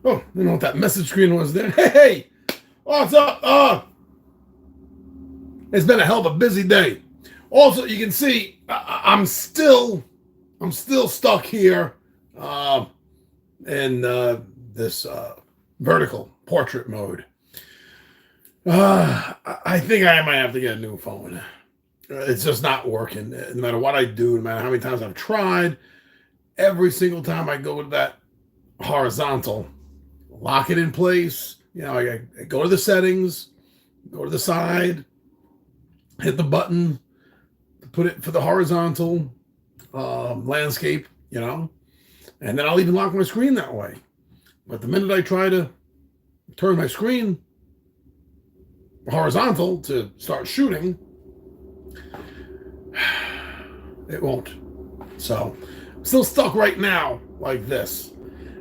Oh, you know what that message screen was there? Hey, what's up? It's been a hell of a busy day. Also, you can see I'm still stuck here uh, in this vertical portrait mode. I think I might have to get a new phone. It's just not working. No matter what I do, no matter how many times I've tried, every single time I go to that horizontal, lock it in place. I go to the settings, go to the side, hit the button, put it for the horizontal landscape, and then I'll even lock my screen that way. But the minute I try to turn my screen horizontal to start shooting, it won't. So I'm still stuck right now like this.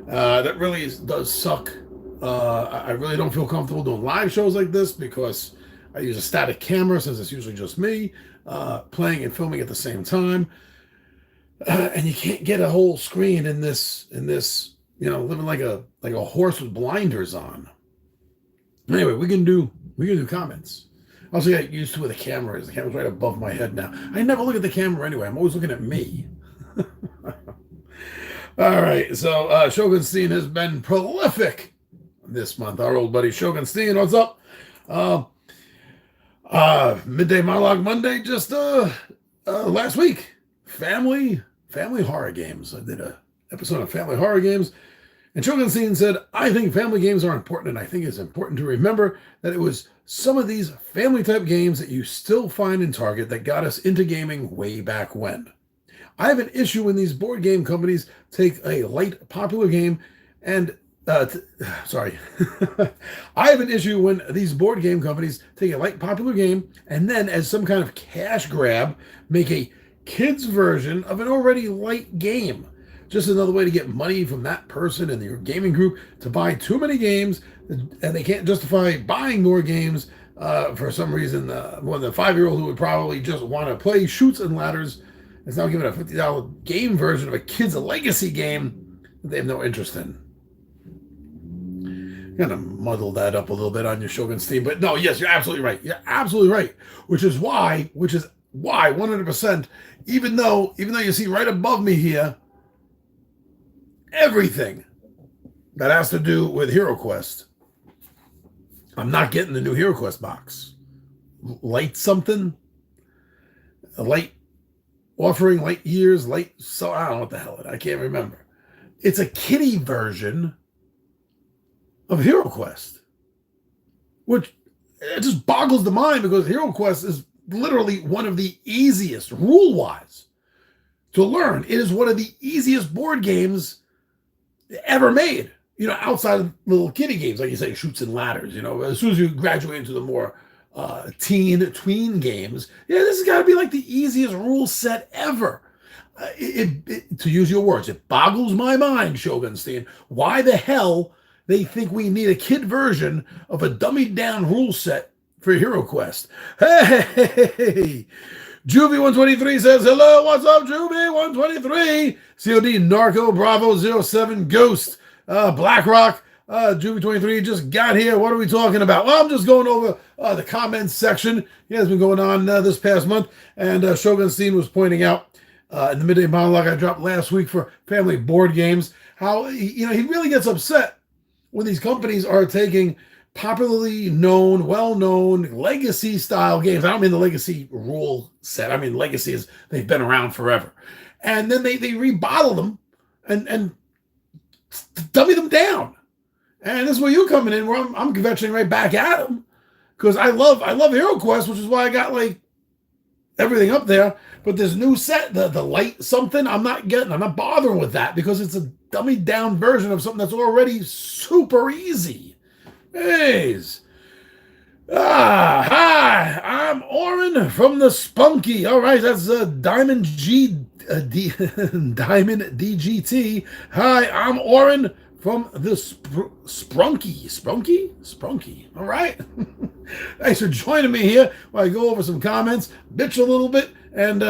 That really does suck. I really don't feel comfortable doing live shows like this because I use a static camera since it's usually just me playing and filming at the same time. And you can't get a whole screen in this, living like a horse with blinders on. Anyway, we can do comments. I also get used to where the camera is. The camera's right above my head now. I never look at the camera anyway. I'm always looking at me. All right, so Shogunstein has been prolific this month. Our old buddy Shogunstein, what's up? Midday Monologue Monday, just last week. Family horror games. I did an episode of family horror games. And Shogunstein said, I think family games are important, and I think it's important to remember that it was some of these family-type games that you still find in Target that got us into gaming way back when. I have an issue when these board game companies take a light, popular game and I have an issue when these board game companies take a light, popular game and then, as some kind of cash grab, make a kids version of an already light game. Just another way to get money from that person in your gaming group to buy too many games, and they can't justify buying more games for some reason. When the 5-year-old who would probably just want to play Shoots and Ladders is now given a $50 game version of a kid's legacy game that they have no interest in. Kind of muddle that up a little bit on your Shogunstein, but no, yes, you're absolutely right. You're absolutely right. Which is why 100%. Even though you see right above me here, everything that has to do with HeroQuest, I'm not getting the new HeroQuest box. Light something, a light offering, light years, so I don't know what the hell it is. I can't remember. It's a kiddie version of HeroQuest, which it just boggles the mind because HeroQuest is literally one of the easiest, rule-wise, to learn. It is one of the easiest board games ever made, outside of little kiddie games, like you say, Shoots and Ladders. As soon as you graduate into the more tween games, this has got to be like the easiest rule set ever. To use your words, it boggles my mind, Shogunstein, why the hell they think we need a kid version of a dummied down rule set for HeroQuest. Hey! Juvie123 says, hello, what's up, Juvie123? COD Narco Bravo 07 Ghost. BlackRock, Juvie23 just got here. What are we talking about? Well, I'm just going over the comments section. It has been going on this past month. And Shogunstein was pointing out in the Midday Monologue I dropped last week for family board games, how he really gets upset when these companies are taking popularly known, well-known legacy-style games. I don't mean the legacy rule set. I mean legacy is they've been around forever. And then they rebottle them and dummy them down. And this is where you're coming in, where I'm venturing right back at them. Because I love HeroQuest, which is why I got everything up there. But this new set, the light something, I'm not bothering with that because it's a dummied down version of something that's already super easy. Hey, hi, I'm Oren from the Spunky. All right, that's Diamond DGT. Hi, I'm Oren from the Sprunky. All right. Thanks for joining me here while I go over some comments, bitch a little bit, and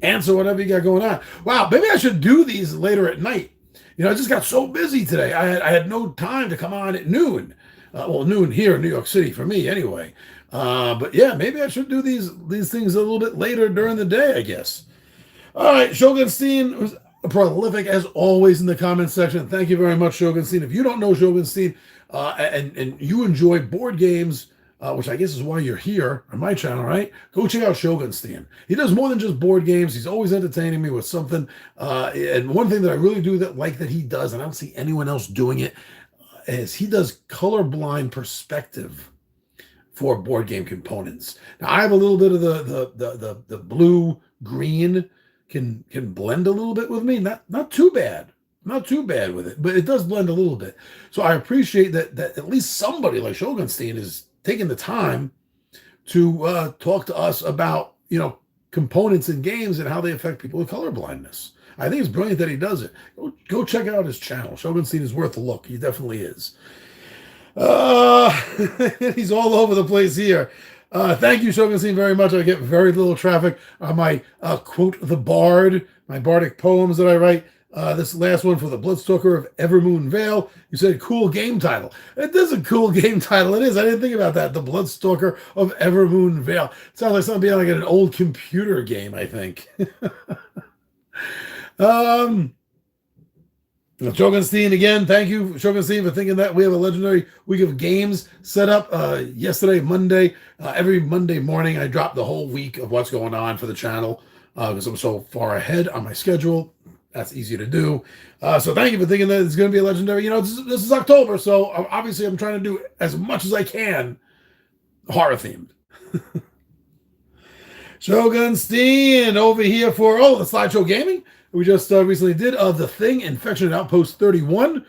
answer whatever you got going on. Wow, maybe I should do these later at night. I just got so busy today. I had no time to come on at noon. Noon here in New York City for me anyway. But yeah, maybe I should do these things a little bit later during the day, I guess. All right, Shogunstein was prolific as always in the comments section. Thank you very much, Shogunstein. If you don't know Shogunstein and you enjoy board games, which I guess is why you're here on my channel, right? Go check out Shogunstein. He does more than just board games. He's always entertaining me with something. And one thing that I really do like that he does, and I don't see anyone else doing it, is he does colorblind perspective for board game components. Now I have a little bit of the blue green can blend a little bit with me. Not too bad. Not too bad with it, but it does blend a little bit. So I appreciate that at least somebody like Shogunstein is taking the time to talk to us about components in games and how they affect people with color blindness. I think it's brilliant that he does it. Go check out his channel. Shogunstein is worth a look. He definitely is. He's all over the place here. Thank you, Shogunstein, very much. I get very little traffic on my quote the Bard, my bardic poems that I write. This last one for the Bloodstalker of Evermoon Vale. You said cool game title. It is a cool game title. It is. I didn't think about that. The Bloodstalker of Evermoon Vale. It sounds like something like an old computer game, I think. Shogunstein, again, thank you, Shogunstein, for thinking that. We have a legendary week of games set up yesterday, Monday. Every Monday morning, I drop the whole week of what's going on for the channel because I'm so far ahead on my schedule. That's easy to do. So thank you for thinking that it's going to be a legendary. This is October, so obviously I'm trying to do as much as I can horror-themed. Shogunstein over here for, the Slideshow Gaming. We just recently did The Thing, Infection at Outpost 31,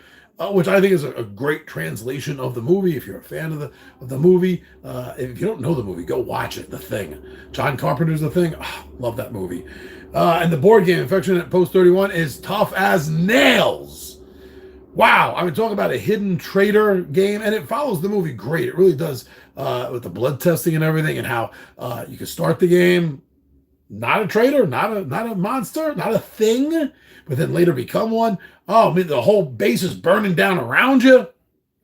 which I think is a great translation of the movie. If you're a fan of the movie, if you don't know the movie, go watch it, The Thing. John Carpenter's The Thing. Oh, love that movie. And the board game, Infection at Post 31, is tough as nails. Wow. I mean, talk about a hidden traitor game, and it follows the movie great. It really does with the blood testing and everything, and how you can start the game not a traitor, not a monster, not a thing, but then later become one. Oh, I mean, the whole base is burning down around you.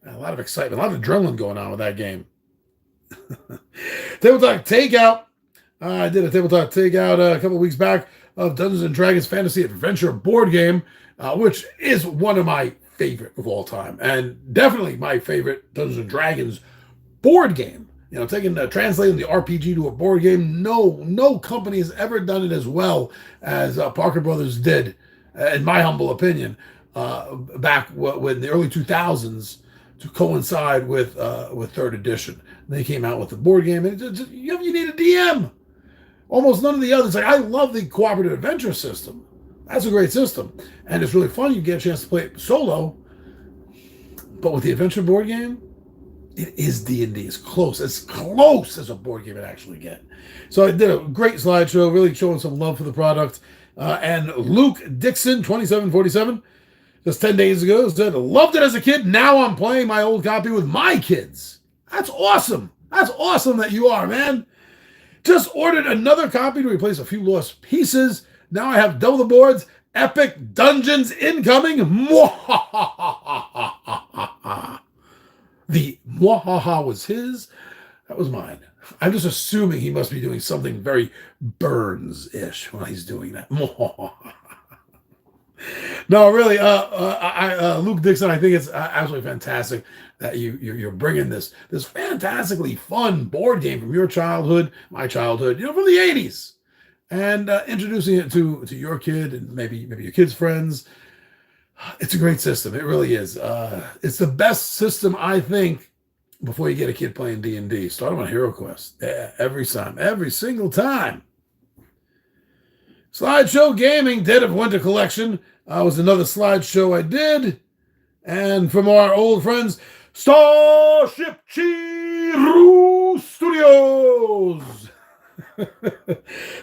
A lot of excitement, a lot of adrenaline going on with that game. Tabletop Takeout. I did a Tabletop Takeout a couple weeks back of Dungeons & Dragons Fantasy Adventure board game, which is one of my favorite of all time, and definitely my favorite Dungeons & Dragons board game. Translating the RPG to a board game, no company has ever done it as well as Parker Brothers did, in my humble opinion, back when the early 2000s to coincide with third edition. They came out with the board game, and you need a DM. Almost none of the others. Like, I love the cooperative adventure system. That's a great system, and it's really fun. You get a chance to play it solo, but with the adventure board game, it is D&D. It's close as a board game it actually get. So I did a great slideshow, really showing some love for the product. And Luke Dixon, 2747, just 10 days ago, said, loved it as a kid. Now I'm playing my old copy with my kids. That's awesome. That's awesome that you are, man. Just ordered another copy to replace a few lost pieces. Now I have double the boards. Epic Dungeons incoming. The mwahaha was his. That was mine. I'm just assuming he must be doing something very Burns-ish while he's doing that. No, really, Luke Dixon, I think it's absolutely fantastic that you're bringing this fantastically fun board game from your childhood, my childhood, from the 80s, and introducing it to your kid and maybe your kid's friends. It's a great system. It really is. It's the best system, I think, before you get a kid playing D&D. Start them on Hero Quest. Yeah, every single time. Slideshow Gaming, Dead of Winter Collection was another slideshow I did. And from our old friends, Starship Chiru Studios.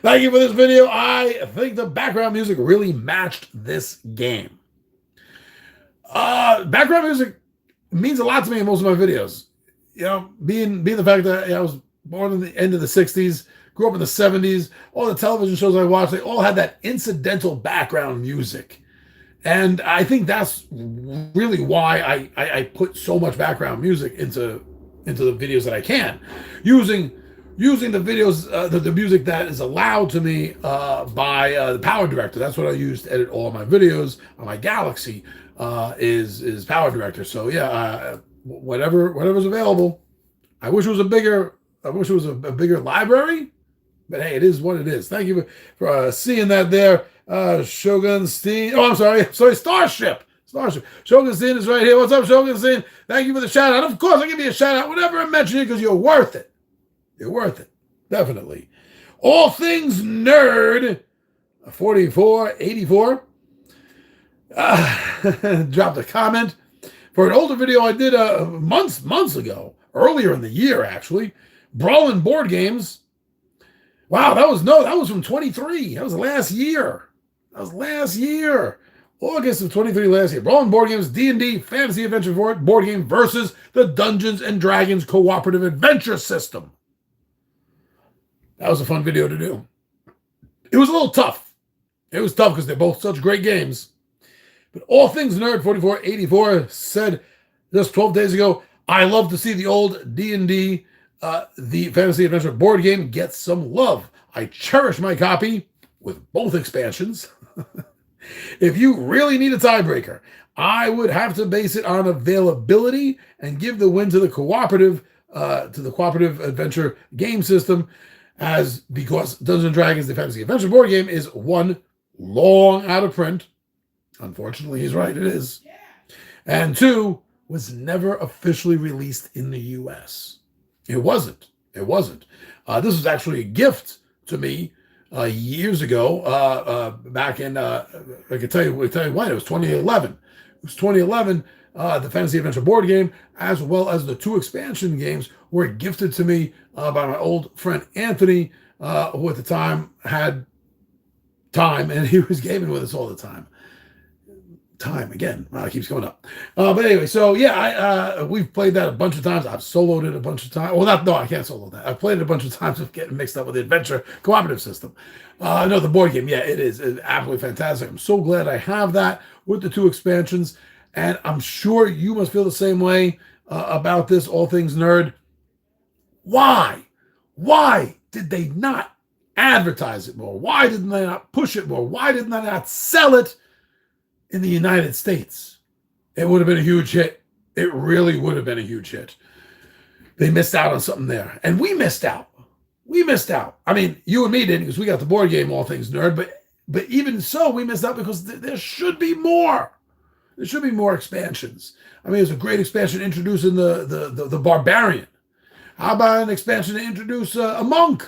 Thank you for this video. I think the background music really matched this game. Background music means a lot to me in most of my videos. Being the fact that I was born in the end of the 60s, grew up in the 70s, all the television shows I watched, they all had that incidental background music. And I think that's really why I put so much background music into the videos that I can, using the videos, the music that is allowed to me by the Power Director. That's what I use to edit all of my videos on my Galaxy, is Power Director. So yeah, whatever's available. I wish it was a bigger library, but hey, it is what it is. Thank you for seeing that there. Shogun Steen. Oh, I'm sorry. Starship. Shogun Steen is right here. What's up, Shogun Steen? Thank you for the shout out. Of course, I give you a shout out whenever I mention you because you're worth it. You're worth it. Definitely. All Things Nerd 4484 dropped a comment for an older video I did months ago, earlier in the year, actually. Brawling board games. Wow, that was from 23. That was last year. August of 23 last year. Brawling board games, D&D, fantasy adventure board game versus the Dungeons and Dragons cooperative adventure system. That was a fun video to do. It was a little tough. It was tough because they're both such great games. But All Things Nerd 4484 said just 12 days ago, I love to see the old D&D, the fantasy adventure board game get some love. I cherish my copy with both expansions. If you really need a tiebreaker, I would have to base it on availability and give the win to the cooperative adventure game system, because Dungeons and Dragons, the fantasy adventure board game, is one, long out of print. Unfortunately, he's right, it is. And two, was never officially released in the US. It wasn't. This was actually a gift to me years ago. Back in, I can tell you when, it was 2011. It was 2011. The Fantasy Adventure board game, as well as the 2 expansion games, were gifted to me by my old friend Anthony, who at the time had time, and he was gaming with us all the time. Time again. Wow, it keeps going up. But anyway, so yeah, we've played that a bunch of times. I've soloed it a bunch of times. Well, I can't solo that. I've played it a bunch of times of getting mixed up with the adventure cooperative system. No, the board game, yeah, it's absolutely fantastic. I'm so glad I have that with the 2 expansions, and I'm sure you must feel the same way about this All Things Nerd. Why did they not advertise it more? Why didn't they not push it more? Why didn't they not sell it in the United States? It would have been a huge hit. It really would have been a huge hit. They missed out on something there. And we missed out. I mean, you and me didn't, because we got the board game All Things Nerd, but even so, we missed out because there should be more. There should be more expansions. I mean, it's a great expansion introducing the barbarian. How about an expansion to introduce a monk,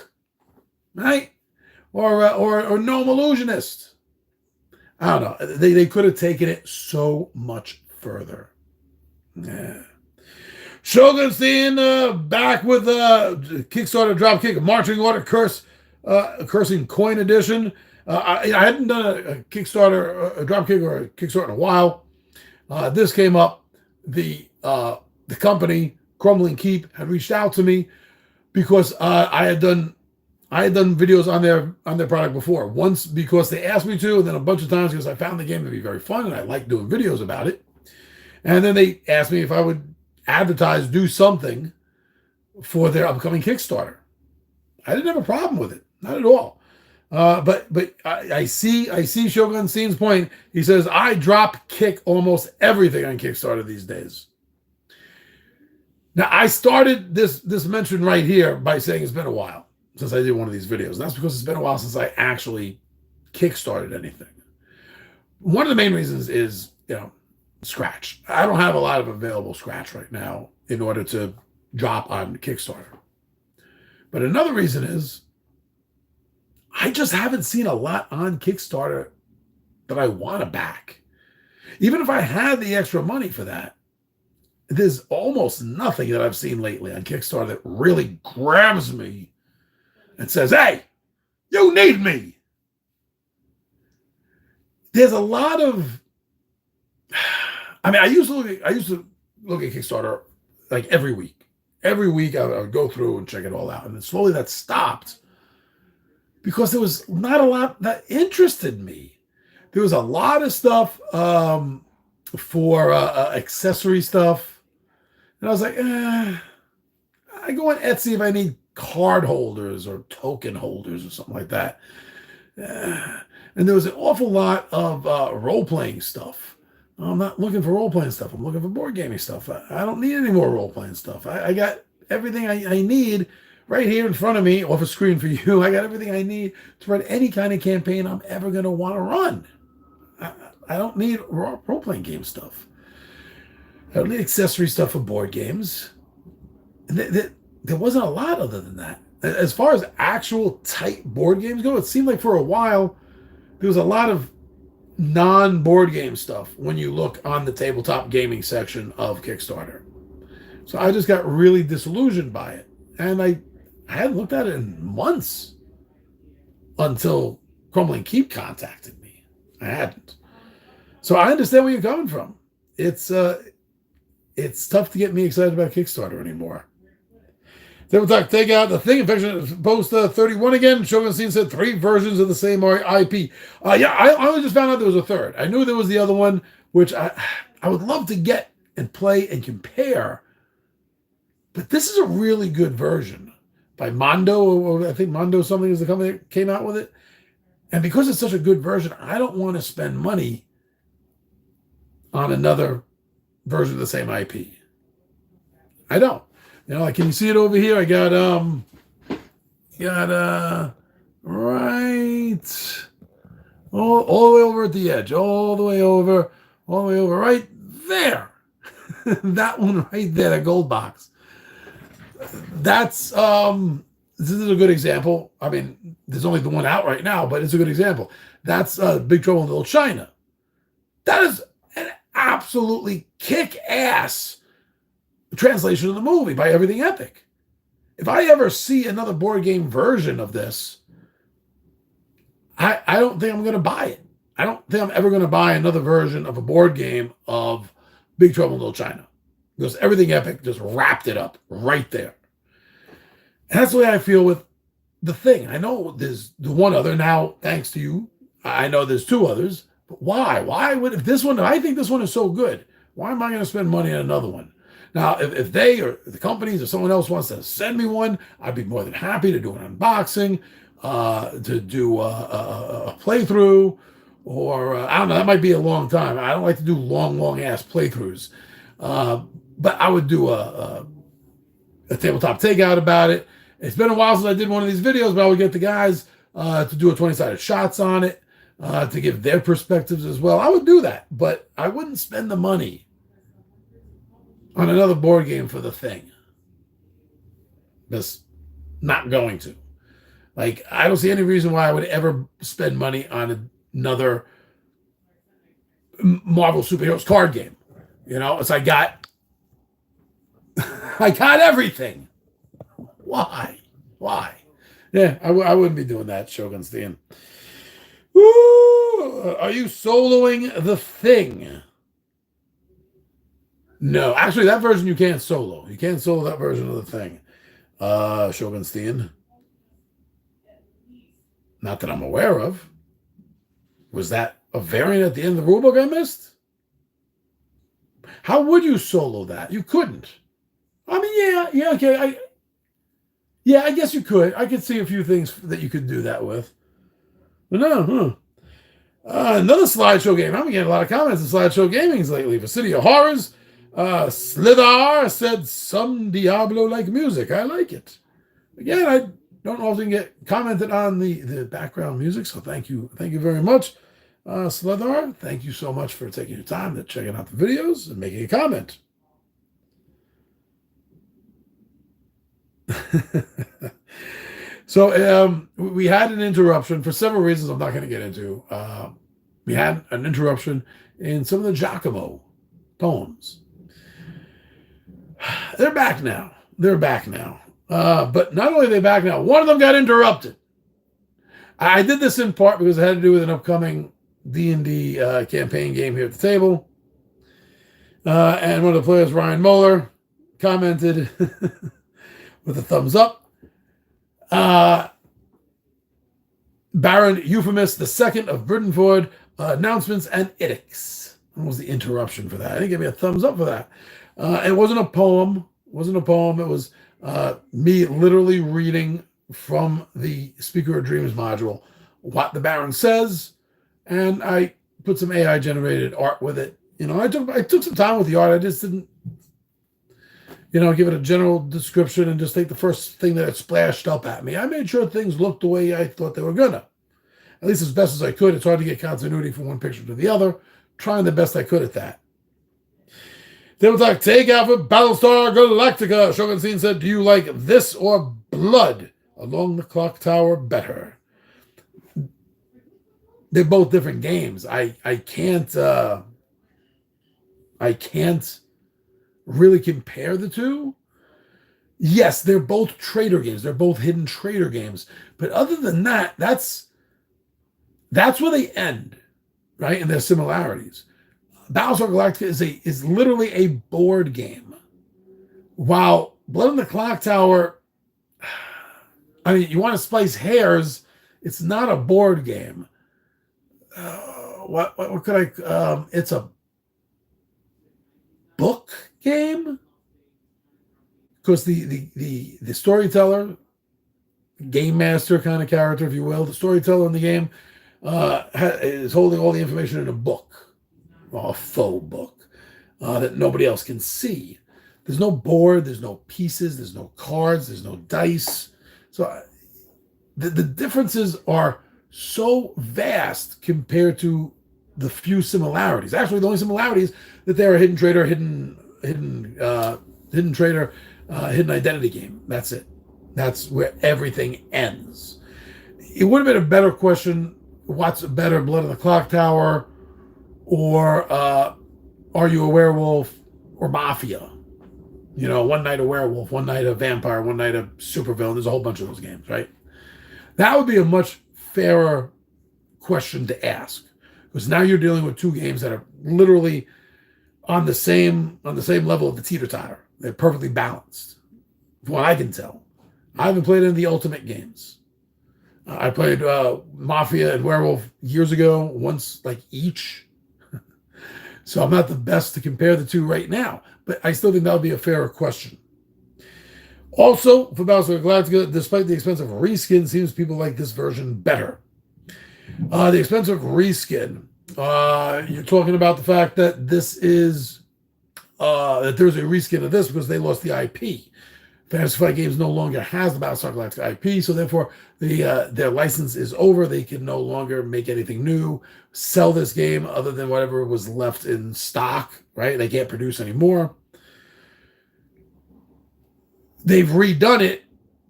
right? Or gnome illusionist? I don't know. They could have taken it so much further. Yeah. Shogun Steen back with Kickstarter Dropkick Marching Order Cursing Coin Edition. I hadn't done a Kickstarter, a Dropkick or a Kickstarter in a while. This came up. The company Crumbling Keep had reached out to me because I had done videos on their product before. Once because they asked me to, and then a bunch of times because I found the game to be very fun and I like doing videos about it. And then they asked me if I would do something for their upcoming Kickstarter. I didn't have a problem with it, not at all. But I see Shogun Steen's point. He says, I drop kick almost everything on Kickstarter these days. Now, I started this mention right here by saying it's been a while since I did one of these videos. And that's because it's been a while since I actually kickstarted anything. One of the main reasons is, Scratch. I don't have a lot of available Scratch right now in order to drop on Kickstarter. But another reason is I just haven't seen a lot on Kickstarter that I want to back. Even if I had the extra money for that, there's almost nothing that I've seen lately on Kickstarter that really grabs me and says, hey, you need me. There's a lot of, I used to look at Kickstarter like every week. Every week I would go through and check it all out. And then slowly that stopped because there was not a lot that interested me. there was a lot of stuff for accessory stuff. And I was like, I go on Etsy if I need card holders or token holders or something like that. And there was an awful lot of role-playing stuff. I'm not looking for role-playing stuff. I'm looking for board gaming stuff. I don't need any more role-playing stuff. I got everything I need right here in front of me, off a screen for you. I got everything I need to run any kind of campaign I'm ever going to want to run. I don't need role-playing game stuff. I don't need accessory stuff for board games. There wasn't a lot other than that. As far as actual tight board games go, it seemed like for a while there was a lot of non-board game stuff when you look on the tabletop gaming section of Kickstarter. So I just got really disillusioned by it. And I hadn't looked at it in months until Crumbling Keep contacted me. I hadn't. So I understand where you're coming from. It's tough to get me excited about Kickstarter anymore. Tabletop Takeout, The Thing, Infection, post 31 again. Shogun Scene said 3 versions of the same IP. I only just found out there was a third. I knew there was the other one, which I would love to get and play and compare. But this is a really good version by Mondo, or I think Mondo something is the company that came out with it. And because it's such a good version, I don't want to spend money on another version of the same IP. I don't. You know, like, can you see it over here? I got right all the way over at the edge, all the way over right there. That one right there, that gold box. That's this is a good example. I mean, there's only the one out right now, but it's a good example. That's Big Trouble in Little China. That is an absolutely kick-ass translation of the movie by Everything Epic. If I ever see another board game version of this, I don't think I'm going to buy it. I don't think I'm ever going to buy another version of a board game of Big Trouble in Little China, because Everything Epic just wrapped it up right there. And that's the way I feel with The Thing. I know there's the one other now, thanks to you. I know there's 2 others, but why? Why would, if this one, I think this one is so good, why am I going to spend money on another one? Now, if they or the companies or someone else wants to send me one, I'd be more than happy to do an unboxing, to do a playthrough, or I don't know, that might be a long time. I don't like to do long ass playthroughs. But I would do a tabletop takeout about it. It's been a while since I did one of these videos, but I would get the guys to do a 20-sided shots on it, to give their perspectives as well. I would do that, but I wouldn't spend the money on another board game for The Thing. Just not going to. Like, I don't see any reason why I would ever spend money on another Marvel Superheroes card game. You know, it's I got everything. Why? Yeah, I wouldn't be doing that, Shogun Steen. Woo! Are you soloing The Thing? No, actually, that version you can't solo. You can't solo that version of The Thing. Shogun Steen. Not that I'm aware of. Was that a variant at the end of the rulebook I missed? How would you solo that? You couldn't. I mean, yeah, okay. I guess you could. I could see a few things that you could do that with. But no, another slideshow game. I've been getting a lot of comments on slideshow gamings lately. For City of Horrors, Slithar said some Diablo-like music. I like it. Again, I don't often get commented on the background music, so thank you very much. Slithar, thank you so much for taking your time to checking out the videos and making a comment. So we had an interruption for several reasons I'm not going to get into. We had an interruption in some of the Giacomo poems. They're back now. But not only are they back now, one of them got interrupted. I did this in part because it had to do with an upcoming D&D campaign game here at the table. And one of the players, Ryan Moeller, commented with a thumbs up. Baron Euphemist II of Britanford announcements and edicts. What was the interruption for that? I didn't give me a thumbs up for that. It wasn't a poem. It wasn't a poem. It was me literally reading from the Speaker of Dreams module what the Baron says, and I put some AI generated art with it. I took some time with the art. I just didn't, give it a general description and just take the first thing that it splashed up at me. I made sure things looked the way I thought they were gonna, at least as best as I could. It's hard to get continuity from one picture to the other. Trying the best I could at that. Tabletop takeout for Battlestar Galactica. Shogun Scene said, "Do you like this or Blood Along the Clock Tower better?" They're both different games. I can't really compare the two. Yes, they're both trader games. They're both hidden trader games. But other than that, that's where they end, right? And their similarities. Battlestar Galactica is literally a board game, while Blood on the Clock Tower, I mean, you want to splice hairs, it's not a board game. What could it's a book game, because the storyteller, game master kind of character, if you will, the storyteller in the game is holding all the information in a book, a faux book, that nobody else can see. There's no board, there's no pieces, there's no cards, there's no dice. So the differences are so vast compared to the few similarities. Actually, the only similarity is that they're a hidden trader, hidden identity game. That's it. That's where everything ends. It would have been a better question: what's better, Blood on the Clock Tower, or Are You a Werewolf, or Mafia? One night a werewolf, one night a vampire, one night a supervillain. There's a whole bunch of those games, right? That would be a much fairer question to ask, because now you're dealing with two games that are literally on the same level of the teeter-totter. They're perfectly balanced, from what I can tell. I haven't played any of the Ultimate games. I played Mafia and Werewolf years ago, once like each. So I'm not the best to compare the two right now, but I still think that would be a fairer question. Also, for Battlestar Galactica, despite the expensive reskin, seems people like this version better. The expensive reskin, you're talking about the fact that this is, that there's a reskin of this because they lost the IP. Fantasy Flight Games no longer has the Battlestar Galactica IP, so therefore their license is over. They can no longer make anything new, sell this game other than whatever was left in stock, right? They can't produce anymore. They've redone it.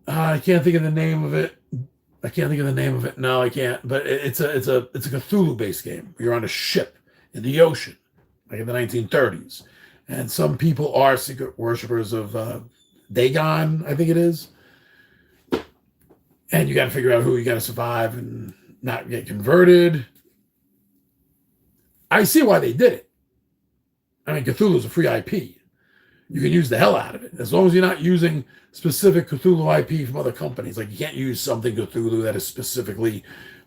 I can't think of the name of it. No, I can't. But it's a Cthulhu-based game. You're on a ship in the ocean, like in the 1930s, and some people are secret worshippers of Dagon, I think it is. And you got to figure out who you got to survive and not get converted. I see why they did it. I mean, Cthulhu is a free IP. You can use the hell out of it, as long as you're not using specific Cthulhu IP from other companies. Like, you can't use something Cthulhu that is specifically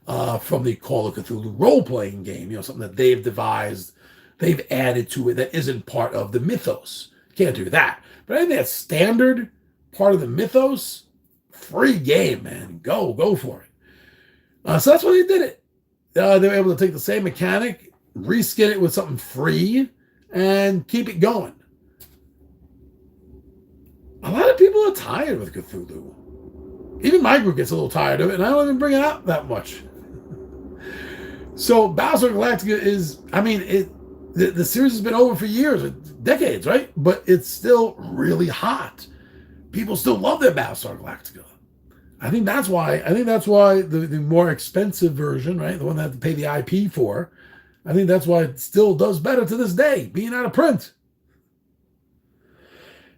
from the Call of Cthulhu role-playing game, something that they've devised, they've added to it that isn't part of the mythos. Can't do that. But anything that's standard, part of the mythos, free game, man. Go for it. So that's why they did it. They were able to take the same mechanic, reskin it with something free, and keep it going. A lot of people are tired with Cthulhu. Even my group gets a little tired of it, and I don't even bring it up that much. So Battlestar Galactica is, I mean, the series has been over for years, decades, right? But it's still really hot. People still love their Battlestar Galactica. I think that's why the more expensive version, right, the one they have to pay the IP for, I think that's why it still does better to this day, being out of print.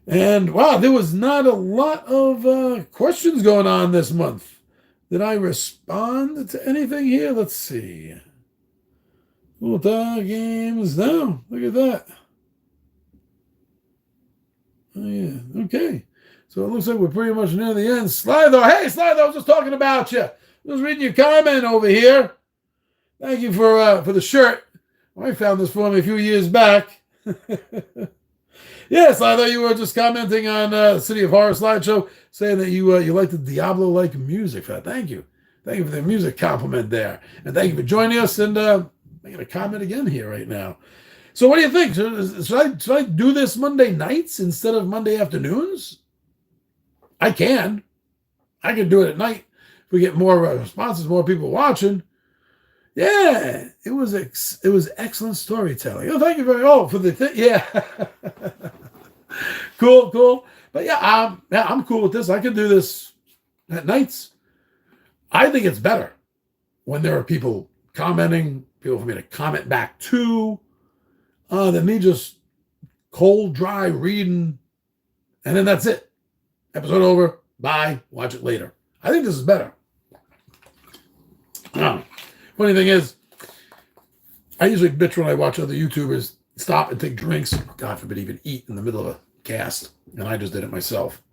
And wow, there was not a lot of questions going on this month. Did I respond to anything here? Let's see. Games. No, look at that. Oh, yeah. Okay. So it looks like we're pretty much near the end. Slido. Hey, Slido, I was just talking about you. I was reading your comment over here. Thank you for the shirt. I found this for me a few years back. Yes, I thought you were just commenting on the City of Horror slideshow, saying that you like the Diablo-like music. Thank you. Thank you for the music compliment there. And thank you for joining us. And I'm going to comment again here right now. So what do you think? Should I do this Monday nights instead of Monday afternoons? I can. I can do it at night. If we get more responses, more people watching. Yeah, it was excellent storytelling. Oh, thank you for the thing. Yeah. Cool. But yeah, I'm cool with this. I can do this at nights. I think it's better when there are people commenting, people for me to comment back to, than me just cold, dry reading, and then that's it. Episode over. Bye. Watch it later. I think this is better. Funny thing is, I usually bitch when I watch other YouTubers stop and take drinks, God forbid even eat in the middle of a cast, and I just did it myself.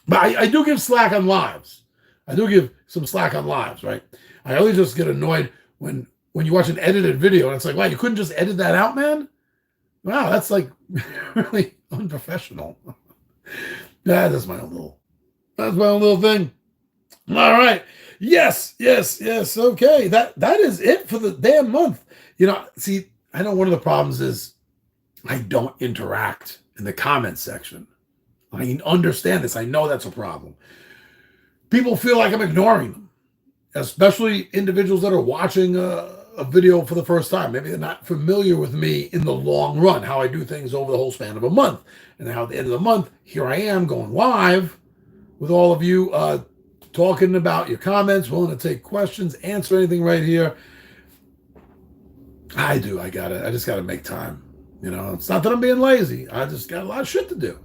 But I do give slack on lives. I do give some slack on lives, right? I always just get annoyed when you watch an edited video and it's like, wow, you couldn't just edit that out, man? Wow, that's like really unprofessional. That's my own little thing. All right. Yes. Okay. That is it for the damn month. See, I know one of the problems is I don't interact in the comment section. I understand this. I know that's a problem. People feel like I'm ignoring them, especially individuals that are watching a video for the first time. Maybe they're not familiar with me in the long run, how I do things over the whole span of a month. And now at the end of the month, here I am going live with all of you, talking about your comments, willing to take questions, answer anything right here. I just got to make time. It's not that I'm being lazy. I just got a lot of shit to do.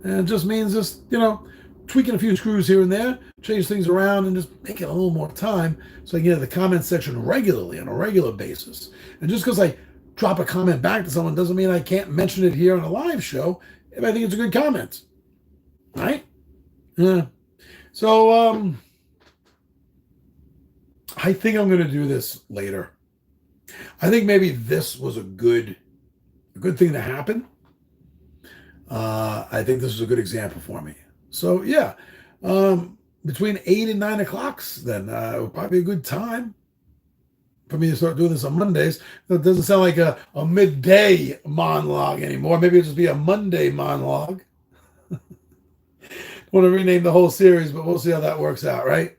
And it just means tweaking a few screws here and there, change things around, and just make it a little more time so I can get to the comment section regularly on a regular basis. And just because I drop a comment back to someone doesn't mean I can't mention it here on a live show if I think it's a good comment. Right? Yeah. So, I think I'm going to do this later. I think maybe this was a good thing to happen. I think this is a good example for me. So yeah, between 8 and 9 o'clock, then it would probably be a good time for me to start doing this on Mondays. It doesn't sound like a midday monologue anymore. Maybe it'll just be a Monday monologue. Want to rename the whole series, but we'll see how that works out, right?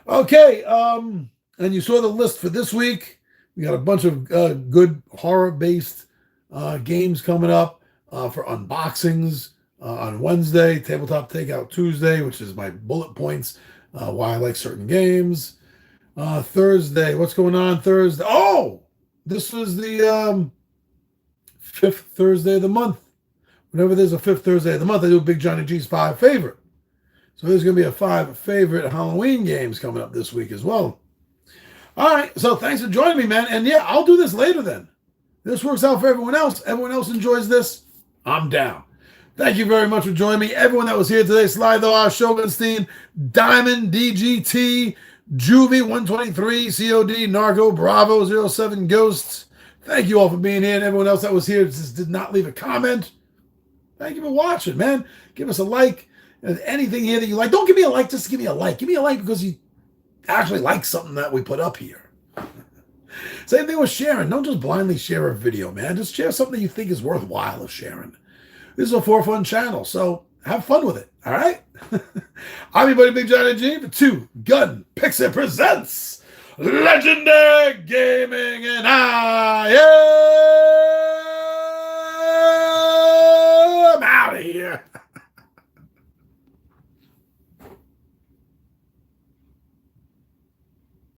Okay, and you saw the list for this week. We got a bunch of good horror-based games coming up for unboxings on Wednesday, Tabletop Takeout Tuesday, which is my bullet points, why I like certain games. Thursday, what's going on Thursday? Oh, this is the fifth Thursday of the month. Whenever there's a fifth Thursday of the month, I do Big Johnny G's 5 favorite. So there's going to be a 5 favorite Halloween games coming up this week as well. All right, so thanks for joining me, man. And yeah, I'll do this later then. This works out for everyone else. Everyone else enjoys this. I'm down. Thank you very much for joining me. Everyone that was here today, Sly the R, Shogunstein, Diamond, DGT, Juvie 123, COD, Narco, Bravo 07 Ghosts. Thank you all for being here. And everyone else that was here just did not leave a comment. Thank you for watching, man. Give us a like. If anything here that you like, don't give me a like, just give me a like. Give me a like because you actually like something that we put up here. Same thing with sharing. Don't just blindly share a video, man. Just share something you think is worthwhile of sharing. This is a for fun channel, so have fun with it, all right? I'm your buddy Big Johnny G for Two Gun Pixie presents Legendary Gaming, and I am out of here.